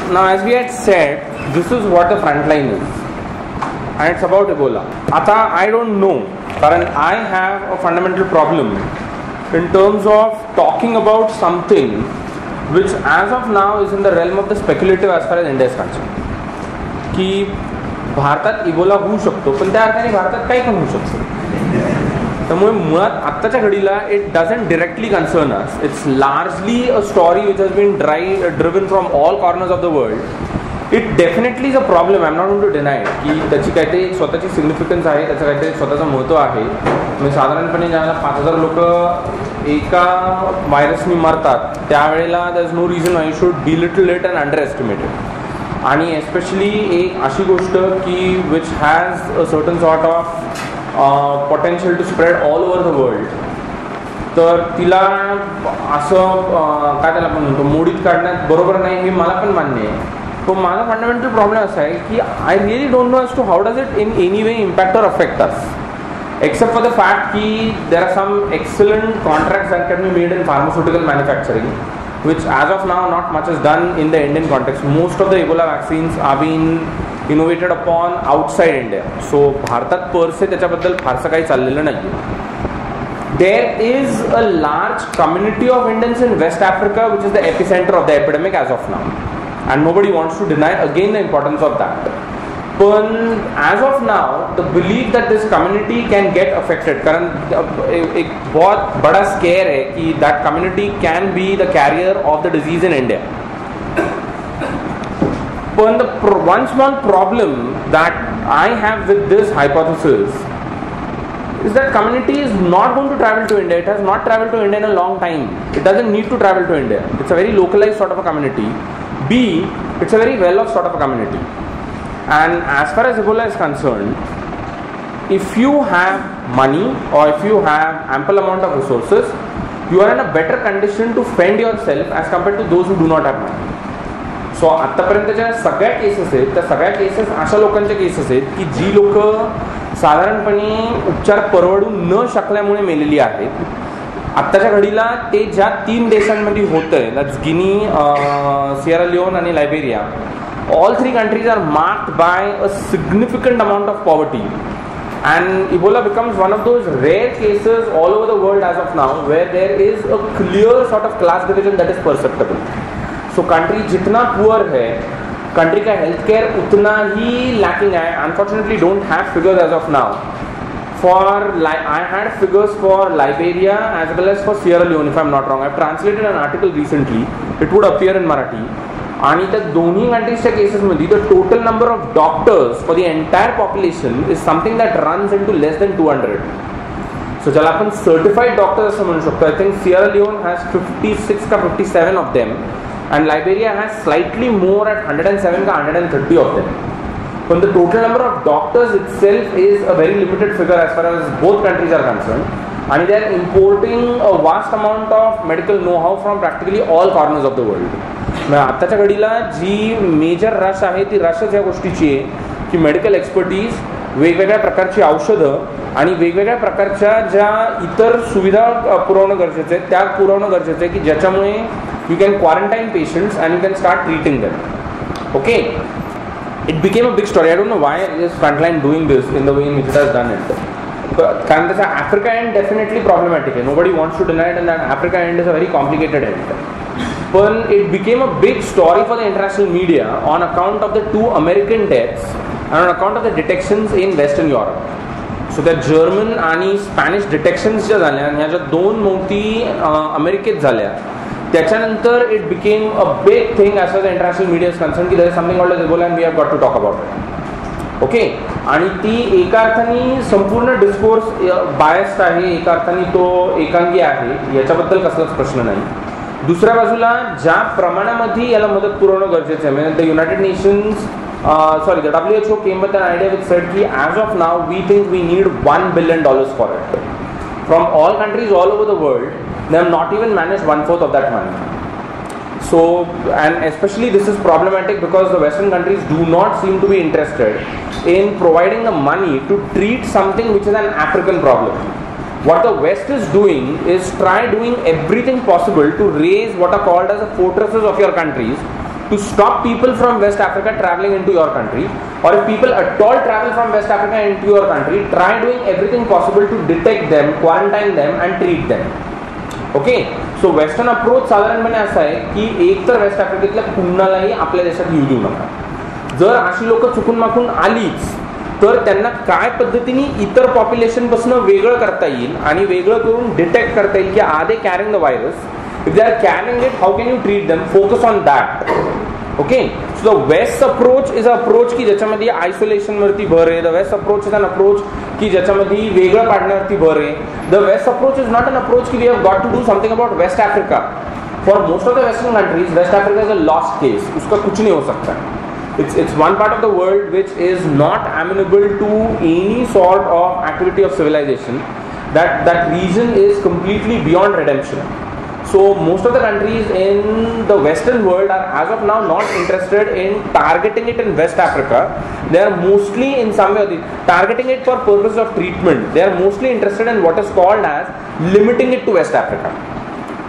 Now, as we had said, this is what the front line is, and it's about Ebola. Ata, I don't know, but I have a fundamental problem in terms of talking about something which as of now is in the realm of the speculative as far as India is concerned. की भारतात Ebola होऊ शकतो, पण त्या अर्थाने भारतात काही पण होऊ शकतो. त्यामुळे मुळात आत्ताच्या घडीला it doesn't directly concern us. It's largely a story which has been driven from all corners of the world. It definitely is a problem. I am not going to deny की त्याची काहीतरी स्वतःची सिग्निफिकन्स आहे, त्याचं काहीतरी स्वतःचं महत्त्व आहे. म्हणजे साधारणपणे ज्यावेळेला 5,000 लोक एका व्हायरसनी मरतात त्यावेळेला there is no reason I should belittle it and underestimate it. आणि एस्पेशली एक अशी गोष्ट की which has a certain sort of potential to spread all over the world, तर तिला असं काय त्याला आपण म्हणतो मोडीत काढण्यात बरोबर नाही हे मला पण मान्य आहे. पण माझा फंडामेंटल प्रॉब्लेम असा आहे की I really don't know as to how does it in any way impact or affect us, except for the fact that there are some excellent contracts that can be made in pharmaceutical manufacturing, which as of now not much is done in the Indian context. Most of the Ebola vaccines are being innovated upon outside India. So भारतात per se त्याच्याबद्दल फारसं काही चाललेलं नाही. There is a large community of Indians in West Africa which is the epicenter of the epidemic as of now, and nobody wants to deny again the importance of that. But as of now, the belief that this community can get affected, कारण एक बहुत बड़ा scare है कि that community can be the carrier of the disease in India. But the one small problem that I have with this hypothesis is that community is not going to travel to India. It has not traveled to India in a long time. It doesn't need to travel to India. It's a very localized sort of a community. B, it's a very well-off sort of a community. And as far as Ebola is concerned, if you have money or if you have ample amount of resources, you are in a better condition to fend yourself as compared to those who do not have money. So आत्तापर्यंतच्या सगळ्या cases आहेत त्या सगळ्या cases अशा लोकांच्या cases आहेत की जी लोक साधारणपणे उपचार परवडू न शकल्यामुळे मेलेली आहेत. आत्ताच्या घडीला ते ज्या 3 देशांमध्ये होतंय, दॅट्स गिनी, सिएरा लिओन आणि Liberia, all 3 countries are marked by a significant amount of poverty, and Ebola becomes one of those rare cases all over the world as of now where there is a clear sort of class division that is perceptible. So country जितना poor है, country का healthcare उतना ही lacking है. Unfortunately don't have figures as of now. I had figures for Liberia as well as for Sierra Leone if I am not wrong. I have translated an article recently. It would appear in Marathi. आणि त्या दोन्ही कंट्रीजच्या केसेसमध्ये the total number of doctors for the entire population is something that runs into less than 200. So ज्याला आपण certified doctors असं म्हणू शकतो. I think Sierra Leone has 56 का 57 of them and Liberia has slightly more at 107 का 130 of them. पण the total number of doctors itself is a very limited figure as far as both countries are concern, आणि they are importing a vast amount of medical know how from practically all corners of the world. आत्ताच्या घडीला जी major rush आहे ती रशच या गोष्टीची आहे की medical expertise, वेगवेगळ्या प्रकारची औषधं आणि वेगवेगळ्या प्रकारच्या ज्या इतर सुविधा पुरवणं गरजेचं आहे त्या पुरवणं गरजेचं आहे की ज्याच्यामुळे you can quarantine patients and you can start treating them. Okay, it became a big story. I don't know why is Frontline doing this in the way in which it has done it. कारण त्याचा Africa end definitely problematic आहे. Nobody wants to deny it, and that Africa end is a very complicated end. But it became a big story for the international media on account of the 2 American deaths and on account of the detections in Western Europe. So the German आणि Spanish detections ज्या झाल्या आणि ह्या ज्या 2 मौती अमेरिकेत झाल्या त्याच्यानंतर it became a big thing as far as the international media is concerned की there is something called as Ebola and we have got to talk about it. Okay, आणि ती एका अर्थाने संपूर्ण डिस्कोर्स बायस्ड आहे, एका अर्थाने तो एकांगी आहे, याच्याबद्दल कसलाच प्रश्न नाही. दुसऱ्या बाजूला ज्या प्रमाणामध्ये याला मदत पुरवणं गरजेचं आहे, म्हणजे the United Nations the WHO came with an idea with said की as of now we think we need $1 billion for it. From all countries all over the world they have not even manage 1/4 of that money. So, and especially this is problematic because the Western countries do not seem to be interested in providing the money to treat something which is an African problem. What the West is doing is try doing everything possible to raise what are called as the fortresses of your countries to stop people from West Africa traveling into your country, or if people at all travel from West Africa into your country, try doing everything possible to detect them, quarantine them and treat them. Okay, so western approach साधारणपणे असा आहे की एक तर waste आफ्रिकेतल्या कुणालाही आपल्या देशात येऊ देऊ नका. जर अशी लोक चुकून माकून आलीच तर त्यांना काय पद्धतीने इतर पॉप्युलेशन पासून वेगळं करता येईल आणि वेगळं करून डिटेक्ट करता येईल की are they carrying the virus. If they are carrying it, how can you treat them, focus on that. Okay, so the west approach is a approach की ज्याच्यामध्ये आयसोलेशन वरती भर आहे. The west approach is an approach की ज्याच्यामध्ये वेगळं पाडण्यावरती भर आहे. The west approach is not an approach की we have got to do something about West Africa. For most of the western countries West Africa is a lost case, उसका कुछ नहीं हो सकता. It's one part of the world which is not amenable to any sort of activity of civilization. That region is completely beyond redemption. So most of the countries in the Western world are as of now not interested in targeting it in West Africa. They are mostly in some way targeting it for purpose of treatment. They are mostly interested in what is called as limiting it to West Africa.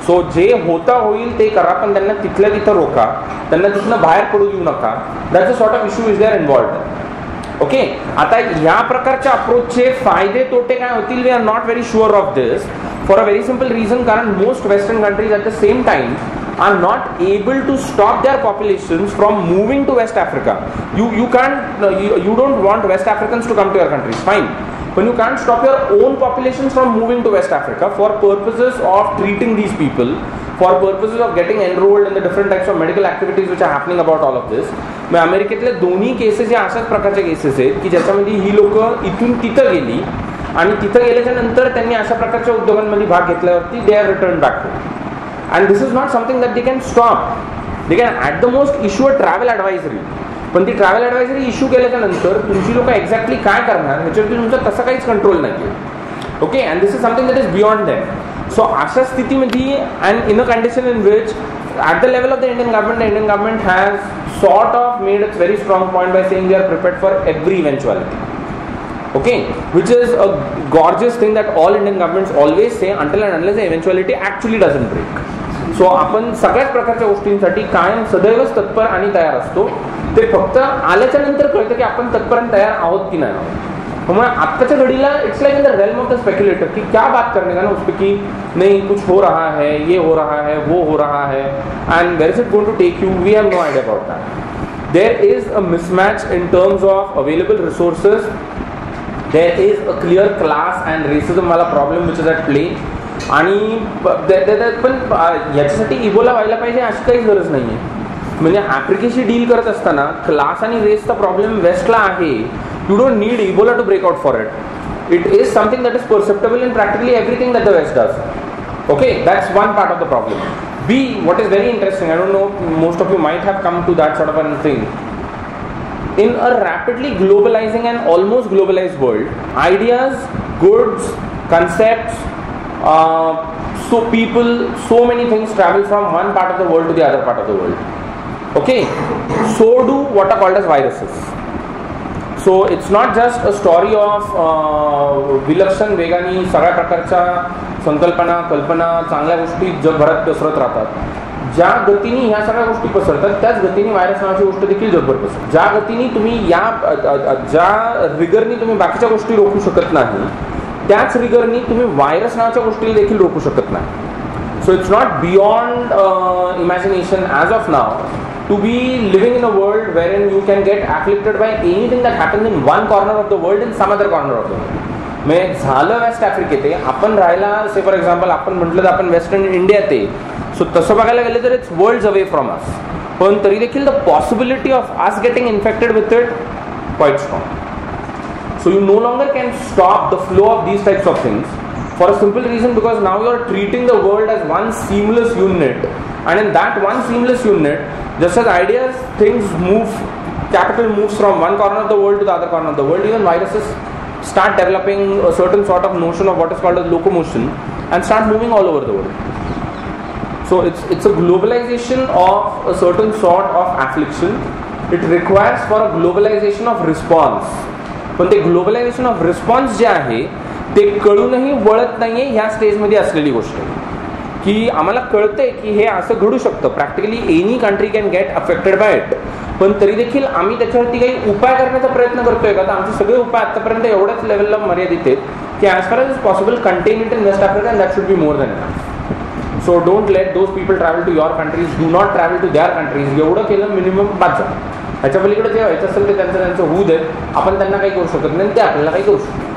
सो जे होता होईल ते करा, पण त्यांना तिथल्या तिथं रोका, त्यांना तिथनं बाहेर पडू देऊ नका. That's a sort of issue is there involved. Okay, आता या प्रकारच्या अप्रोचचे फायदे तोटे काय होतील, we are not very sure of this for a very simple reason. कारण most western countries at the same time are not able to stop their populations from moving to West Africa. You don't want West Africans to come to your countries, fine, but you can't stop your own populations from moving to West Africa for purposes of treating these people, for purposes of getting enrolled in the different types of medical activities which are happening about all of this. मग अमेरिकेतल्या दोन्ही cases या अशाच प्रकारच्या cases आहेत की ज्याच्यामध्ये ही लोक इथून तिथं गेली आणि तिथं गेल्याच्या नंतर त्यांनी अशा प्रकारच्या उद्योगांमध्ये भाग घेतल्यावरती they are return back home. And this is not something that they can stop. They can at the most issue a travel advisory. पण ती ट्रॅव्हल ॲडवायझरी इश्यू केल्याच्या नंतर तुमची लोक एक्झॅक्टली काय करणार ह्याच्यावरती तुमचा तसा काहीच कंट्रोल नाही आहे. Okay, and this is something that is beyond that. So अशा स्थितीमध्ये and in a condition in which at the level of the Indian government has sort of made its very strong point by saying they are prepared for every eventuality. Okay, which is a gorgeous thing that all Indian governments always say until and unless the eventuality actually doesn't break. सो आपण सगळ्याच प्रकारच्या गोष्टींसाठी कायम सदैवच तत्पर आणि तयार असतो. ते फक्त आल्याच्या नंतर कळतं की आपण तत्पर आणि तयार आहोत की नाही आहोत. त्यामुळे आत्ताच्या घडीला it's like in the realm of the speculator की क्या बात करने का ना उस पर कि नहीं कुछ हो रहा है, ये हो रहा है, वो हो रहा है, and where is it going to take you, we have no idea about that. There is a mismatch in terms of available resources. There is a clear class and racism वाला problem which is at play. आणि पण याच्यासाठी Ebola व्हायला पाहिजे अशी काहीच गरज नाही आहे. म्हणजे आफ्रिकेशी डील करत असताना क्लास आणि रेसचा प्रॉब्लेम वेस्टला आहे. You don't need Ebola to break out for it. It is something that is perceptible in practically everything that the West does. Okay, that's one part of the problem. B, what is very interesting, I don't know, most of you might have come to that sort of a thing. In a rapidly globalizing and almost globalized world, ideas, goods, concepts, so people, so many things travel from one part of the world to the other part of the world. Okay, so do what are called as viruses. So it's not just a story of विलक्षण वेगाने सगळ्या प्रकारच्या संकल्पना, कल्पना, चांगल्या गोष्टी जगभरात पसरत राहतात. ज्या गतीने ह्या सगळ्या गोष्टी पसरतात त्याच गतीने व्हायरस नावाची गोष्ट देखील जगभर पसरते. ज्या गतीने तुम्ही ज्या रिगरनी तुम्ही बाकीच्या गोष्टी रोखू शकत नाही त्याच रिगरनी तुम्ही व्हायरस नावाच्या गोष्टीला देखील रोखू शकत नाही. So it's not beyond imagination as of now to be living in a world wherein you can get afflicted by anything that happens in one corner of the world in some other corner of the world. म्हणजे झालं waste आफ्रिकेत आहे, आपण राहायला से for example आपण म्हटलं तर आपण वेस्टर्न इंडियात आहे. सो तसं बघायला गेलं तर it's worlds away from us. पण तरी देखील the possibility of us getting infected with it quite strong. So you no longer can stop the flow of these types of things for a simple reason, because now you are treating the world as one seamless unit, and in that one seamless unit, just as ideas, things move, capital moves from one corner of the world to the other corner of the world, even viruses start developing a certain sort of notion of what is called as locomotion and start moving all over the world. So it's a globalization of a certain sort of affliction. It requires for a globalization of response. पण ते globalisation of response जे आहे ते कळूनही वळत नाहीये ह्या स्टेजमध्ये असलेली गोष्ट आहे. की आम्हाला कळतंय की हे असं घडू शकतं, practically any country can get affected by it, पण तरी देखील आम्ही त्याच्यावरती काही उपाय करण्याचा प्रयत्न करतोय का? तर आमचे सगळे उपाय आतापर्यंत एवढ्याच लेवलला मर्यादित आहेत की as far as is possible contain it in West Africa and that should be more than enough. So don't let those people travel to your countries, do not travel to their countries. एवढं केलं minimum 5 जण. ह्याच्या पलीकडे जे व्हायचं असेल ते त्यांचं होऊ देत, आपण त्यांना काही करू शकत नाही, ते आपल्याला काही करू शकतो.